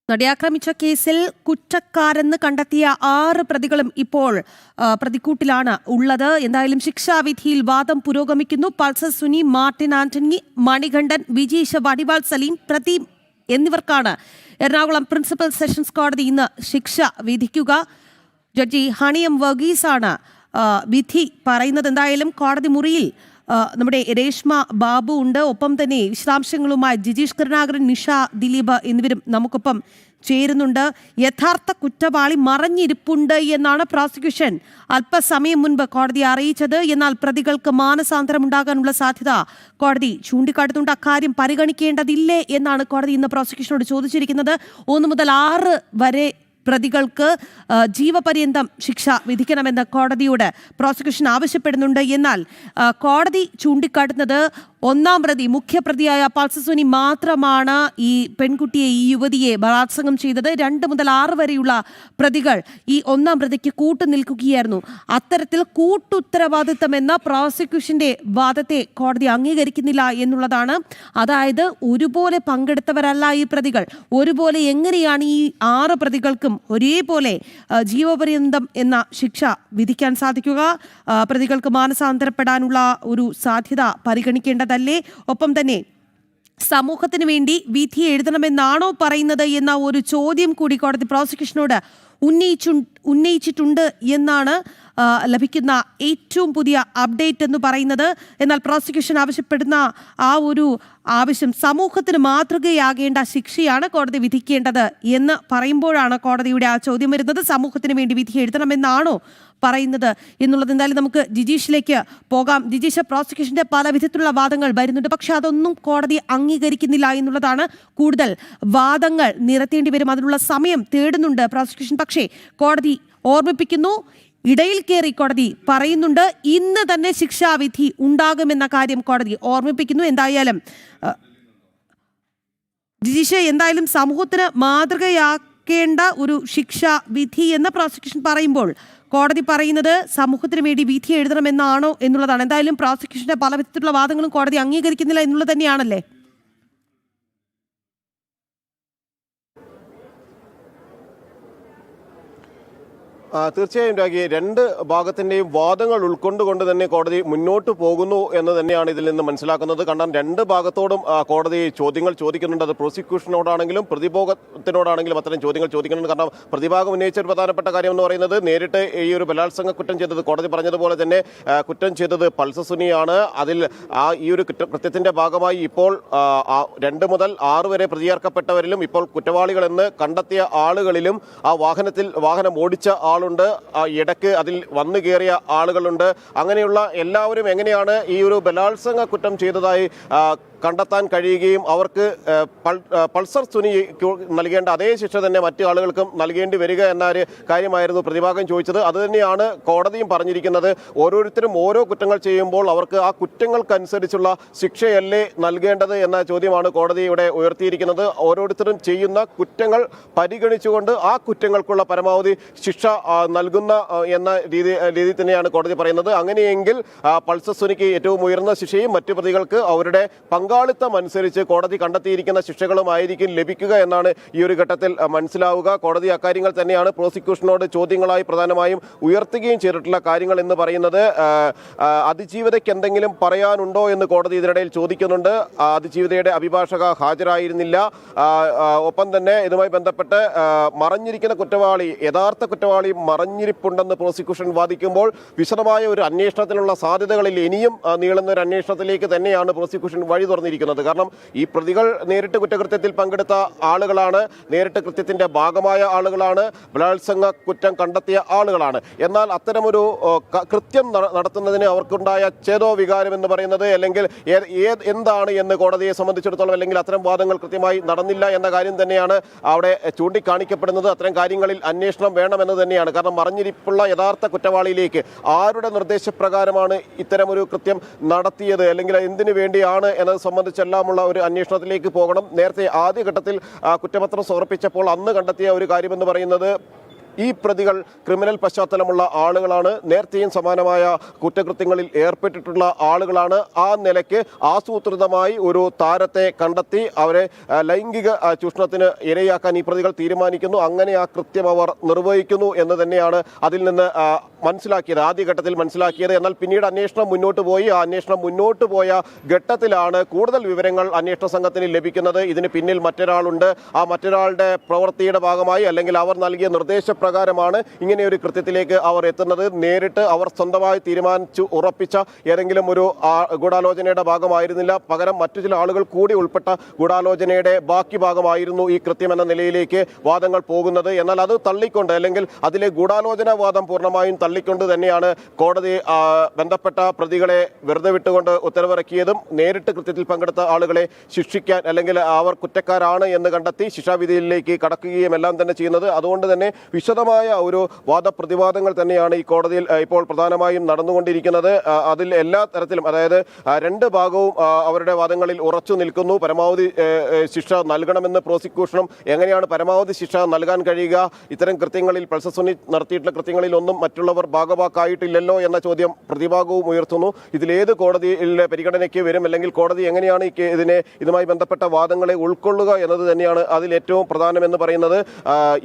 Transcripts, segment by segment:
നടിയാക്രമിച്ച കേസിൽ കുറ്റക്കാരെന്ന് കണ്ടെത്തിയ 6 പ്രതികളും ഇപ്പോൾ പ്രതിക്കൂട്ടിലാണ് ഉള്ളത്. എന്തായാലും ശിക്ഷാവിധിയിൽ വാദം പുരോഗമിക്കുന്നു. പൾസർ സുനി, മാർട്ടിൻ ആന്റണി, മണികണ്ഠൻ, വിജീഷ്, വടിവാൾ സലീം, പ്രദീപ് എന്നിവർക്കാണ് എറണാകുളം പ്രിൻസിപ്പൽ സെഷൻസ് കോടതി ഇന്ന് ശിക്ഷ വിധിക്കുക. ജഡ്ജി ഹണിയം വർഗീസാണ് വിധി പറയുന്നത്. എന്തായാലും കോടതി മുറിയിൽ നമ്മുടെ രേഷ്മ ബാബു ഉണ്ട്. ഒപ്പം തന്നെ വിശദാംശങ്ങളുമായി ജിജീഷ് കരുണാകരൻ, നിഷ ദിലീപ് എന്നിവരും നമുക്കൊപ്പം ചേരുന്നുണ്ട്. യഥാർത്ഥ കുറ്റവാളി മറഞ്ഞിരിപ്പുണ്ട് എന്നാണ് പ്രോസിക്യൂഷൻ അല്പസമയം മുൻപ് കോടതിയെ അറിയിച്ചത്. എന്നാൽ പ്രതികൾക്ക് മാനസാന്തരം ഉണ്ടാകാനുള്ള സാധ്യത കോടതി ചൂണ്ടിക്കാട്ടുന്നുണ്ട്. അക്കാര്യം പരിഗണിക്കേണ്ടതില്ലേ എന്നാണ് കോടതി ഇന്ന് പ്രോസിക്യൂഷനോട് ചോദിച്ചിരിക്കുന്നത്. 1 മുതൽ 6 വരെ പ്രതികൾക്ക് ജീവപര്യന്തം ശിക്ഷ വിധിക്കണമെന്ന് കോടതിയോട് പ്രോസിക്യൂഷൻ ആവശ്യപ്പെടുന്നുണ്ട്. എന്നാൽ കോടതി ചൂണ്ടിക്കാട്ടുന്നത് 1-ാം പ്രതി, മുഖ്യപ്രതിയായ പൾസർ സുനി മാത്രമാണ് ഈ പെൺകുട്ടിയെ, ഈ യുവതിയെ ബലാത്സംഗം ചെയ്തത്. 2 മുതൽ 6 വരെയുള്ള പ്രതികൾ ഈ 1-ാം പ്രതിക്ക് കൂട്ടുനിൽക്കുകയായിരുന്നു. അത്തരത്തിൽ കൂട്ടുത്തരവാദിത്തം എന്ന പ്രോസിക്യൂഷന്റെ വാദത്തെ കോടതി അംഗീകരിക്കുന്നില്ല എന്നുള്ളതാണ്. അതായത് ഒരുപോലെ പങ്കെടുത്തവരല്ല ഈ പ്രതികൾ. ഒരുപോലെ എങ്ങനെയാണ് ഈ 6 പ്രതികൾക്കും ഒരേപോലെ ജീവപര്യന്തം എന്ന ശിക്ഷ വിധിക്കാൻ സാധിക്കുക? പ്രതികൾക്ക് മാനസാന്തരപ്പെടാനുള്ള ഒരു സാധ്യത പരിഗണിക്കേണ്ടതല്ലേ? ഒപ്പം തന്നെ സമൂഹത്തിന് വേണ്ടി വിധി എഴുതണമെന്നാണോ പറയുന്നത് എന്ന ഒരു ചോദ്യം കൂടി കോടതി പ്രോസിക്യൂഷനോട് ഉന്നയിച്ചിട്ടുണ്ട് എന്നാണ് ലഭിക്കുന്ന ഏറ്റവും പുതിയ അപ്ഡേറ്റ് എന്ന് പറയുന്നത്. എന്നാൽ പ്രോസിക്യൂഷൻ ആവശ്യപ്പെടുന്ന ആ ഒരു ആവശ്യം സമൂഹത്തിന് മാതൃകയാകേണ്ട ശിക്ഷയാണ് കോടതി വിധിക്കേണ്ടത് എന്ന് പറയുമ്പോഴാണ് കോടതിയുടെ ആ ചോദ്യം വരുന്നത്. സമൂഹത്തിന് വേണ്ടി വിധി എഴുതണമെന്നാണോ പറയുന്നത് എന്നുള്ളത്. എന്തായാലും നമുക്ക് ജിജീഷിലേക്ക് പോകാം. ജിജീഷ്, പ്രോസിക്യൂഷന്റെ പല വിധത്തിലുള്ള വാദങ്ങൾ വരുന്നുണ്ട്, പക്ഷെ അതൊന്നും കോടതി അംഗീകരിക്കുന്നില്ല എന്നുള്ളതാണ്. കൂടുതൽ വാദങ്ങൾ നിരത്തേണ്ടി വരും, അതിനുള്ള സമയം തേടുന്നുണ്ട് പ്രോസിക്യൂഷൻ. പക്ഷേ കോടതി ഓർമ്മിപ്പിക്കുന്നു, ഇടയിൽ കയറി കോടതി പറയുന്നുണ്ട്, ഇന്ന് തന്നെ ശിക്ഷാവിധി ഉണ്ടാകുമെന്ന കാര്യം കോടതി ഓർമ്മിപ്പിക്കുന്നു. എന്തായാലും ജിജീഷ്, എന്തായാലും സമൂഹത്തിന് മാതൃകയാക്കേണ്ട ഒരു ശിക്ഷാ വിധി എന്ന് പ്രോസിക്യൂഷൻ പറയുമ്പോൾ കോടതി പറയുന്നത് സമൂഹത്തിന് വേണ്ടി വിധി എഴുതണമെന്നാണോ എന്നുള്ളതാണ്. എന്തായാലും പ്രോസിക്യൂഷന്റെ പല വിധത്തിലുള്ള വാദങ്ങളും കോടതി അംഗീകരിക്കുന്നില്ല എന്നുള്ളത് തന്നെയാണല്ലേ? തീർച്ചയായും രാഗി, 2 ഭാഗത്തിന്റെയും വാദങ്ങൾ ഉൾക്കൊണ്ടുകൊണ്ട് തന്നെ കോടതി മുന്നോട്ട് പോകുന്നു എന്ന് തന്നെയാണ് ഇതിൽ നിന്ന് മനസ്സിലാക്കുന്നത്. കാരണം 2 ഭാഗത്തോടും കോടതി ചോദ്യങ്ങൾ ചോദിക്കുന്നുണ്ട്. അത് പ്രോസിക്യൂഷനോടാണെങ്കിലും പ്രതിഭാഗത്തിനോടാണെങ്കിലും അത്തരം ചോദ്യങ്ങൾ ചോദിക്കുന്നുണ്ട്. കാരണം പ്രതിഭാഗം ഉന്നയിച്ച ഒരു പ്രധാനപ്പെട്ട കാര്യം എന്ന് പറയുന്നത്, നേരിട്ട് ഈ ഒരു ബലാത്സംഗ കുറ്റം ചെയ്തത്, കോടതി പറഞ്ഞതുപോലെ തന്നെ കുറ്റം ചെയ്തത് പൾസർ സുനിയാണ്. അതിൽ ഈ ഒരു കൃത്യത്തിന്റെ ഭാഗമായി ഇപ്പോൾ 2 മുതൽ 6 വരെ പ്രതിചേർക്കപ്പെട്ടവരിലും ഇപ്പോൾ കുറ്റവാളികളെന്ന് കണ്ടെത്തിയ ആളുകളിലും ആ വാഹനം ഓടിച്ച ആളുണ്ട്, ഇടയ്ക്ക് അതിൽ വന്നു കയറിയ ആളുകളുണ്ട്. അങ്ങനെയുള്ള എല്ലാവരും എങ്ങനെയാണ് ഈ ഒരു ബലാത്സംഗ കുറ്റം ചെയ്തതായി കണ്ടെത്താൻ കഴിയുകയും അവർക്ക് പൾസർ സുനി നൽകേണ്ട അതേ ശിക്ഷ തന്നെ മറ്റു ആളുകൾക്കും നൽകേണ്ടി വരിക എന്നൊരു കാര്യമായിരുന്നു പ്രതിഭാഗം ചോദിച്ചത്. അതുതന്നെയാണ് കോടതിയും പറഞ്ഞിരിക്കുന്നത്. ഓരോരുത്തരും ഓരോ കുറ്റങ്ങൾ ചെയ്യുമ്പോൾ അവർക്ക് ആ കുറ്റങ്ങൾക്കനുസരിച്ചുള്ള ശിക്ഷയല്ലേ നൽകേണ്ടത് എന്ന ചോദ്യമാണ് കോടതി ഇവിടെ ഉയർത്തിയിരിക്കുന്നത്. ഓരോരുത്തരും ചെയ്യുന്ന കുറ്റങ്ങൾ പരിഗണിച്ചുകൊണ്ട് ആ കുറ്റങ്ങൾക്കുള്ള പരമാവധി ശിക്ഷ നൽകുന്ന എന്ന രീതി തന്നെയാണ് കോടതി പറയുന്നത്. അങ്ങനെയെങ്കിൽ പൾസർ സുനിക്ക് ഏറ്റവും ഉയർന്ന ശിക്ഷയും മറ്റു പ്രതികൾക്ക് അവരുടെ പങ്കാളിത്തം അനുസരിച്ച് കോടതി കണ്ടെത്തിയിരിക്കുന്ന ശിക്ഷകളുമായിരിക്കും ലഭിക്കുക എന്നാണ് ഈ ഒരു ഘട്ടത്തിൽ മനസ്സിലാവുക. കോടതി അക്കാര്യങ്ങൾ തന്നെയാണ് പ്രോസിക്യൂഷനോട് ചോദ്യങ്ങളായി പ്രധാനമായും ഉയർത്തുകയും ചെയ്തിട്ടുള്ള കാര്യങ്ങൾ എന്ന് പറയുന്നത്. അതിജീവിതയ്ക്ക് എന്തെങ്കിലും പറയാനുണ്ടോ എന്ന് കോടതി ഇതിനിടയിൽ ചോദിക്കുന്നുണ്ട്. അതിജീവിതയുടെ അഭിഭാഷക ഹാജരായിരുന്നില്ല. ഒപ്പം തന്നെ ഇതുമായി ബന്ധപ്പെട്ട് മറഞ്ഞിരിക്കുന്ന കുറ്റവാളി, യഥാർത്ഥ കുറ്റവാളി മറഞ്ഞിരിപ്പുണ്ടെന്ന് പ്രോസിക്യൂഷൻ വാദിക്കുമ്പോൾ വിശദമായ ഒരു അന്വേഷണത്തിനുള്ള സാധ്യതകളിൽ ഇനിയും നീളുന്ന ഒരു അന്വേഷണത്തിലേക്ക് തന്നെയാണ് പ്രോസിക്യൂഷൻ വഴി തുറന്നിരിക്കുന്നത്. കാരണം ഈ പ്രതികൾ നേരിട്ട് കുറ്റകൃത്യത്തിൽ പങ്കെടുത്ത ആളുകളാണ്, നേരിട്ട് കൃത്യത്തിന്റെ ഭാഗമായ ആളുകളാണ്, ബലാത്സംഗ കുറ്റം കണ്ടെത്തിയ ആളുകളാണ്. എന്നാൽ അത്തരമൊരു കൃത്യം നടത്തുന്നതിന് അവർക്കുണ്ടായ ചേതോ വികാരം എന്ന് പറയുന്നത് അല്ലെങ്കിൽ എന്താണ് എന്ന് കോടതിയെ സംബന്ധിച്ചിടത്തോളം, അല്ലെങ്കിൽ അത്തരം വാദങ്ങൾ കൃത്യമായി നടന്നില്ല എന്ന കാര്യം തന്നെയാണ് അവിടെ ചൂണ്ടിക്കാണിക്കപ്പെടുന്നത്. അത്തരം കാര്യങ്ങളിൽ അന്വേഷണം വേണമെന്ന് തന്നെയാണ്. കാരണം മറഞ്ഞിരിപ്പുള്ള യഥാർത്ഥ കുറ്റവാളിയിലേക്ക് ആരുടെ നിർദ്ദേശപ്രകാരമാണ് ഇത്തരമൊരു കൃത്യം നടത്തിയത്, അല്ലെങ്കിൽ എന്തിനു വേണ്ടിയാണ് എന്നത് സംബന്ധിച്ചെല്ലാമുള്ള ഒരു അന്വേഷണത്തിലേക്ക് പോകണം. നേരത്തെ ആദ്യഘട്ടത്തിൽ കുറ്റപത്രം സമർപ്പിച്ചപ്പോൾ അന്ന് കണ്ടെത്തിയ ഒരു കാര്യമെന്ന് പറയുന്നത്, ഈ പ്രതികൾ ക്രിമിനൽ പശ്ചാത്തലമുള്ള ആളുകളാണ്, നേരത്തെയും സമാനമായ കുറ്റകൃത്യങ്ങളിൽ ഏർപ്പെട്ടിട്ടുള്ള ആളുകളാണ്. ആ നിലയ്ക്ക് ആസൂത്രിതമായി ഒരു താരത്തെ കണ്ടെത്തി അവരെ ലൈംഗിക ചൂഷണത്തിന് ഇരയാക്കാൻ ഈ പ്രതികൾ തീരുമാനിക്കുന്നു. അങ്ങനെ ആ കൃത്യം അവർ നിർവഹിക്കുന്നു എന്ന് തന്നെയാണ് അതിൽ നിന്ന് മനസ്സിലാക്കിയത്, ആദ്യഘട്ടത്തിൽ മനസ്സിലാക്കിയത്. എന്നാൽ പിന്നീട് അന്വേഷണം മുന്നോട്ട് പോയി. ആ അന്വേഷണം മുന്നോട്ട് പോയ ഘട്ടത്തിലാണ് കൂടുതൽ വിവരങ്ങൾ അന്വേഷണ സംഘത്തിന് ലഭിക്കുന്നത്. ഇതിന് പിന്നിൽ മറ്റൊരാളുണ്ട്. ആ മറ്റൊരാളുടെ പ്രവൃത്തിയുടെ ഭാഗമായി അല്ലെങ്കിൽ അവർ നൽകിയ നിർദ്ദേശപ്രകാരമാണ് ഇങ്ങനെയൊരു കൃത്യത്തിലേക്ക് അവർ എത്തുന്നത്. നേരിട്ട് അവർ സ്വന്തമായി തീരുമാനിച്ചു ഉറപ്പിച്ച ഏതെങ്കിലും ഒരു ഗൂഢാലോചനയുടെ ഭാഗമായിരുന്നില്ല. പകരം മറ്റു ചില ആളുകൾ കൂടി ഉൾപ്പെട്ട ഗൂഢാലോചനയുടെ ബാക്കി ഭാഗമായിരുന്നു ഈ കൃത്യം എന്ന നിലയിലേക്ക് വാദങ്ങൾ പോകുന്നത്. എന്നാൽ അത് തള്ളിക്കൊണ്ട് അല്ലെങ്കിൽ അതിലെ ഗൂഢാലോചന വാദം പൂർണ്ണമായും തള്ളിക്കൊണ്ട് തന്നെയാണ് കോടതി ബന്ധപ്പെട്ട പ്രതികളെ വെറുതെ വിട്ടുകൊണ്ട് ഉത്തരവിറക്കിയതും നേരിട്ട് കൃത്യത്തിൽ പങ്കെടുത്ത ആളുകളെ ശിക്ഷിക്കാൻ അല്ലെങ്കിൽ അവർ കുറ്റക്കാരാണ് എന്ന് കണ്ടെത്തി ശിക്ഷാവിധിയിലേക്ക് കടക്കുകയും എല്ലാം തന്നെ ചെയ്യുന്നത്. അതുകൊണ്ട് തന്നെ വിശദമായ ഒരു വാദപ്രതിവാദങ്ങൾ തന്നെയാണ് ഈ കോടതിയിൽ ഇപ്പോൾ പ്രധാനമായും നടന്നുകൊണ്ടിരിക്കുന്നത്. അതിൽ എല്ലാ തരത്തിലും അതായത് രണ്ട് ഭാഗവും അവരുടെ വാദങ്ങളിൽ ഉറച്ചു നിൽക്കുന്നു. പരമാവധി ശിക്ഷ നൽകണമെന്ന് പ്രോസിക്യൂഷനും എങ്ങനെയാണ് പരമാവധി ശിക്ഷ നൽകാൻ കഴിയുക, ഇത്തരം കൃത്യങ്ങളിൽ പൾസർ സുനി നടത്തിയിട്ടുള്ള കൃത്യങ്ങളിൽ ഒന്നും മറ്റുള്ളവർ ഭാഗവാക്കായിട്ടില്ലല്ലോ എന്ന ചോദ്യം പ്രതിഭാഗവും ഉയർത്തുന്നു. ഇതിലേത് കോടതിയിലെ പരിഗണനയ്ക്ക് വരും അല്ലെങ്കിൽ കോടതി എങ്ങനെയാണ് ഇതുമായി ബന്ധപ്പെട്ട വാദങ്ങളെ ഉൾക്കൊള്ളുക എന്നത് തന്നെയാണ് അതിൽ ഏറ്റവും പ്രധാനമെന്ന് പറയുന്നത്.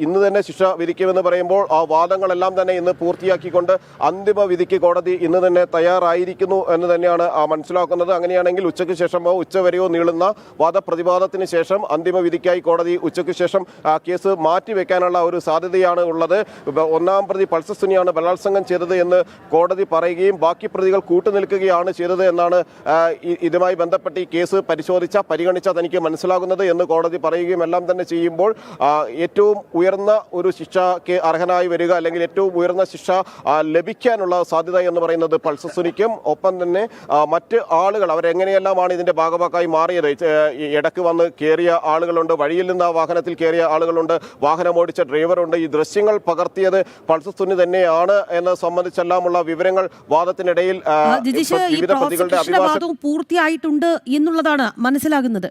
ഇന്ന് തന്നെ ശിക്ഷ വിധിക്കുമെന്ന് പറയുമ്പോൾ ആ വാദങ്ങളെല്ലാം തന്നെ ഇന്ന് പൂർത്തിയാക്കിക്കൊണ്ട് അന്തിമ വിധിക്ക് കോടതി ഇന്ന് തന്നെ തയ്യാറായിരിക്കുന്നു എന്ന് തന്നെയാണ് മനസ്സിലാക്കുന്നത്. അങ്ങനെയാണെങ്കിൽ ഉച്ചയ്ക്ക് ശേഷമോ ഉച്ചവരെയോ നീളുന്ന വാദപ്രതിവാദത്തിന് ശേഷം അന്തിമ വിധിക്കായി കോടതി ഉച്ചയ്ക്ക് ശേഷം കേസ് മാറ്റിവെക്കാനുള്ള ഒരു സാധ്യതയാണ് ഉള്ളത്. ഒന്നാം പ്രതി പൾസർ സുനിയാണ് ബലാത്സംഗം ചെയ്തത് എന്ന് കോടതി പറയുകയും ബാക്കി പ്രതികൾ കൂട്ടുനിൽക്കുകയാണ് ചെയ്തത് എന്നാണ് ഇതുമായി ബന്ധപ്പെട്ട് ഈ കേസ് പരിഗണിച്ച തനിക്ക് മനസ്സിലാകുന്നത് എന്ന് കോടതി പറയുകയും എല്ലാം തന്നെ ചെയ്യുമ്പോൾ ഏറ്റവും ഉയർന്ന ഒരു ശിക്ഷയ്ക്ക് അർഹനായി വരിക അല്ലെങ്കിൽ ഏറ്റവും ഉയർന്ന ശിക്ഷ ലഭിക്കാനുള്ള സാധ്യത എന്ന് പറയുന്നത് പൾസർ സുനിക്കും ഒപ്പം തന്നെ മറ്റ് ആളുകൾ അവരെങ്ങനെയെല്ലാമാണ് ഇതിന്റെ ഭാഗമായി മാറിയത്. ഇടക്ക് വന്ന് കയറിയ ആളുകളുണ്ട്, വഴിയിൽ നിന്ന് ആ വാഹനത്തിൽ കയറിയ ആളുകളുണ്ട്, വാഹനമോടിച്ച ഡ്രൈവറുണ്ട്. ഈ ദൃശ്യങ്ങൾ പകർത്തിയത് പൾസർ സുനി തന്നെയാണ് എന്ന് സംബന്ധിച്ചെല്ലാമുള്ള വിവരങ്ങൾ വാദത്തിനിടയിൽ വിവിധ പ്രതികളുടെ അഭിഭാഷകർ പൂർത്തിയായിട്ടുണ്ട് എന്നുള്ളതാണ് മനസ്സിലാകുന്നത്.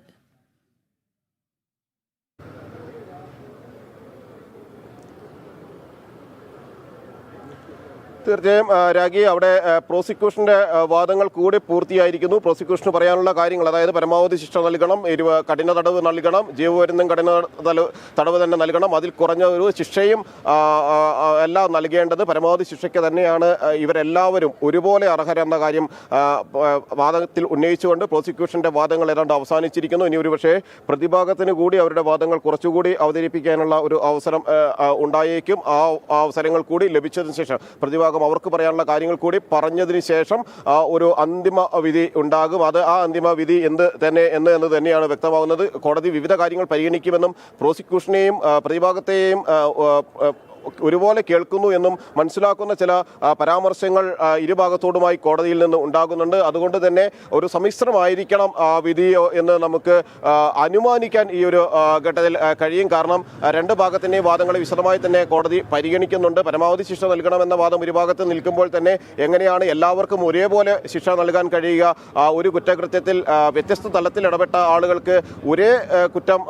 തീർച്ചയായും രാഗി, അവിടെ പ്രോസിക്യൂഷന്റെ വാദങ്ങൾ കൂടി പൂർത്തിയായിരിക്കുന്നു. പ്രോസിക്യൂഷന് പറയാനുള്ള കാര്യങ്ങൾ അതായത് പരമാവധി ശിക്ഷ നൽകണം, കഠിന തടവ് നൽകണം, ജീവപര്യന്തം കഠിന തടവ് തന്നെ നൽകണം, അതിൽ കുറഞ്ഞ ഒരു ശിക്ഷയും എല്ലാം നൽകേണ്ടത് പരമാവധി ശിക്ഷയ്ക്ക് തന്നെയാണ്. ഇവരെല്ലാവരും ഒരുപോലെ അർഹരെന്ന കാര്യം വാദത്തിൽ ഉന്നയിച്ചുകൊണ്ട് പ്രോസിക്യൂഷന്റെ വാദങ്ങൾ ഏതാണ്ട് അവസാനിച്ചിരിക്കുന്നു. ഇനി ഒരുപക്ഷെ പ്രതിഭാഗത്തിന് കൂടി അവരുടെ വാദങ്ങൾ കുറച്ചുകൂടി അവതരിപ്പിക്കാനുള്ള ഒരു അവസരം ഉണ്ടായേക്കും. ആ അവസരങ്ങൾ കൂടി ലഭിച്ചതിന് ശേഷം പ്രതിഭാഗം അവർക്ക് പറയാനുള്ള കാര്യങ്ങൾ കൂടി പറഞ്ഞതിന് ശേഷം ഒരു അന്തിമ വിധി ഉണ്ടാകും. അത് ആ അന്തിമ വിധി എന്ന് തന്നെയാണ് വ്യക്തമാകുന്നത്. കോടതി വിവിധ കാര്യങ്ങൾ പരിഗണിക്കുമെന്നും പ്രോസിക്യൂഷനെയും പ്രതിഭാഗത്തെയും ഒരുപോലെ കേൾക്കുന്നു എന്നും മനസ്സിലാക്കുന്ന ചില പരാമർശങ്ങൾ ഇരുഭാഗത്തോടുമായി കോടതിയിൽ നിന്ന് ഉണ്ടാകുന്നുണ്ട്. അതുകൊണ്ട് തന്നെ ഒരു സമ്മിശ്രമായിരിക്കണം വിധിയോ എന്ന് നമുക്ക് അനുമാനിക്കാൻ ഈ ഒരു ഘട്ടത്തിൽ കഴിയും. കാരണം രണ്ട് ഭാഗത്തിൻ്റെയും വാദങ്ങളെ വിശദമായി തന്നെ കോടതി പരിഗണിക്കുന്നുണ്ട്. പരമാവധി ശിക്ഷ നൽകണമെന്ന വാദം ഒരു ഭാഗത്ത് നിൽക്കുമ്പോൾ തന്നെ എങ്ങനെയാണ് എല്ലാവർക്കും ഒരേപോലെ ശിക്ഷ നൽകാൻ കഴിയുക, ഒരു കുറ്റകൃത്യത്തിൽ വ്യത്യസ്ത തലത്തിൽ ഇടപെട്ട ആളുകൾക്ക് ഒരേ കുറ്റം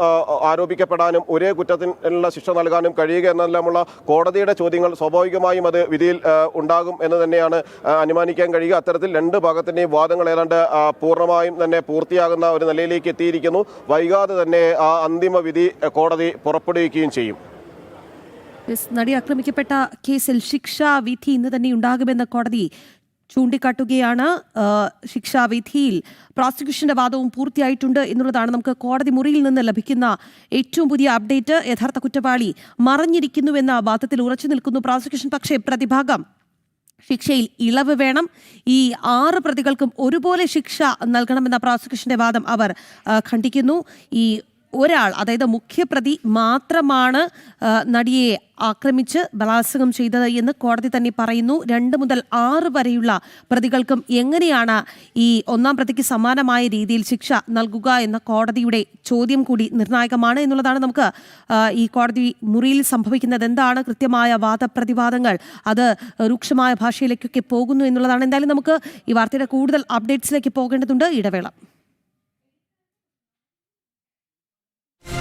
ആരോപിക്കപ്പെടാനും ഒരേ കുറ്റത്തിനുള്ള ശിക്ഷ നൽകാനും കഴിയുക എന്നെല്ലാമുള്ള കോടതിയുടെ ചോദ്യങ്ങൾ സ്വാഭാവികമായും അത് വിധിയിൽ ഉണ്ടാകും എന്ന് തന്നെയാണ് അനുമാനിക്കാൻ കഴിയുക. അത്തരത്തിൽ രണ്ട് ഭാഗത്തിൻ്റെയും വാദങ്ങൾ ഏതാണ്ട് പൂർണ്ണമായും തന്നെ പൂർത്തിയാകുന്ന ഒരു നിലയിലേക്ക് എത്തിയിരിക്കുന്നു. വൈകാതെ തന്നെ ആ അന്തിമ വിധി കോടതി പുറപ്പെടുവിക്കുകയും ചെയ്യും. നടി ആക്രമിക്കപ്പെട്ട കേസിൽ ശിക്ഷാവിധി ഇന്ന് തന്നെ ഉണ്ടാകുമെന്ന് കോടതി ചൂണ്ടിക്കാട്ടുകയാണ്. ശിക്ഷാവിധിയിൽ പ്രോസിക്യൂഷന്റെ വാദവും പൂർത്തിയായിട്ടുണ്ട് എന്നുള്ളതാണ് നമുക്ക് കോടതി മുറിയിൽ നിന്ന് ലഭിക്കുന്ന ഏറ്റവും പുതിയ അപ്ഡേറ്റ്. യഥാർത്ഥ കുറ്റവാളി മറഞ്ഞിരിക്കുന്നുവെന്ന വാദത്തിൽ ഉറച്ചു നിൽക്കുന്നു പ്രോസിക്യൂഷൻ. പക്ഷേ പ്രതിഭാഗം ശിക്ഷയിൽ ഇളവ് വേണം, ഈ 6 പ്രതികൾക്കും ഒരുപോലെ ശിക്ഷ നൽകണമെന്ന പ്രോസിക്യൂഷന്റെ വാദം അവർ ഖണ്ഡിക്കുന്നു. ഈ ഒരാൾ, അതായത് മുഖ്യപ്രതി മാത്രമാണ് നടിയെ ആക്രമിച്ച് ബലാത്സംഗം ചെയ്തത് എന്ന് കോടതി തന്നെ പറയുന്നു. 2 മുതൽ 6 വരെയുള്ള പ്രതികൾക്കും എങ്ങനെയാണ് ഈ ഒന്നാം പ്രതിക്ക് സമാനമായ രീതിയിൽ ശിക്ഷ നൽകുക എന്ന കോടതിയുടെ ചോദ്യം കൂടി നിർണായകമാണ് എന്നുള്ളതാണ്. നമുക്ക് ഈ കോടതി മുറിയിൽ സംഭവിക്കുന്നത് എന്താണ്, കൃത്യമായ വാദപ്രതിവാദങ്ങൾ അത് രൂക്ഷമായ ഭാഷയിലേക്കൊക്കെ പോകുന്നു എന്നുള്ളതാണ്. എന്തായാലും നമുക്ക് ഈ വാർത്തയുടെ കൂടുതൽ അപ്ഡേറ്റ്സിലേക്ക് പോകേണ്ടതുണ്ട്. ഇടവേള.